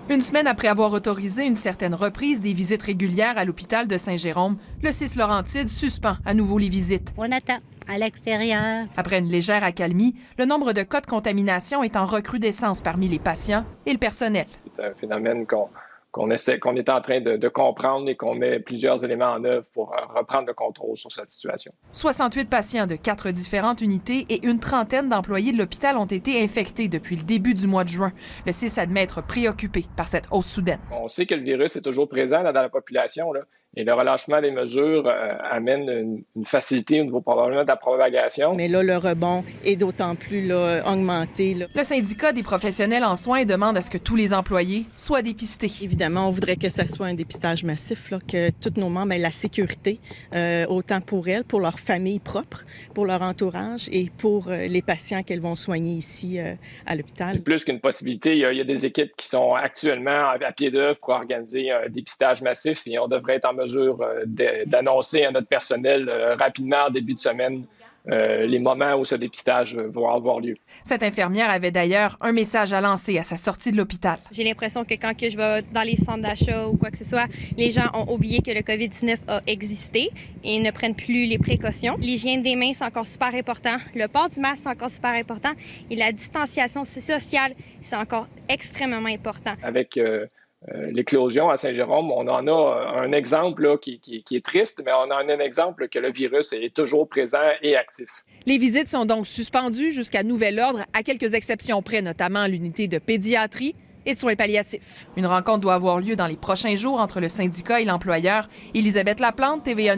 Une semaine après avoir autorisé une certaine reprise des visites régulières à l'hôpital de Saint-Jérôme, le CIS-Laurentides suspend à nouveau les visites. On attend à l'extérieur. Après une légère accalmie, le nombre de cas de contamination est en recrudescence parmi les patients et le personnel. C'est un phénomène qu'on est en train de comprendre et qu'on met plusieurs éléments en œuvre pour reprendre le contrôle sur cette situation. 68 patients de 4 différentes unités et une trentaine d'employés de l'hôpital ont été infectés depuis le début du mois de juin. Le CIS admet être préoccupé par cette hausse soudaine. On sait que le virus est toujours présent dans la population, et le relâchement des mesures amène une facilité au niveau probablement de la propagation. Mais là, le rebond est d'autant plus augmenté. Le syndicat des professionnels en soins demande à ce que tous les employés soient dépistés. Évidemment, on voudrait que ça soit un dépistage massif, que tous nos membres aient la sécurité, autant pour elles, pour leur famille propre, pour leur entourage et pour les patients qu'elles vont soigner ici à l'hôpital. C'est plus qu'une possibilité. Il y a des équipes qui sont actuellement à pied d'œuvre pour organiser un dépistage massif et on devrait être en mesure d'annoncer à notre personnel rapidement en début de semaine les moments où ce dépistage va avoir lieu. Cette infirmière avait d'ailleurs un message à lancer à sa sortie de l'hôpital. J'ai l'impression que quand je vais dans les centres d'achat ou quoi que ce soit, les gens ont oublié que le COVID-19 a existé et ne prennent plus les précautions. L'hygiène des mains, c'est encore super important. Le port du masque, c'est encore super important. Et la distanciation sociale, c'est encore extrêmement important. Avec l'éclosion à Saint-Jérôme, on en a un exemple là, qui est triste, mais on en a un exemple que le virus est toujours présent et actif. Les visites sont donc suspendues jusqu'à nouvel ordre, à quelques exceptions près, notamment à l'unité de pédiatrie et de soins palliatifs. Une rencontre doit avoir lieu dans les prochains jours entre le syndicat et l'employeur. Élisabeth Laplante, TVA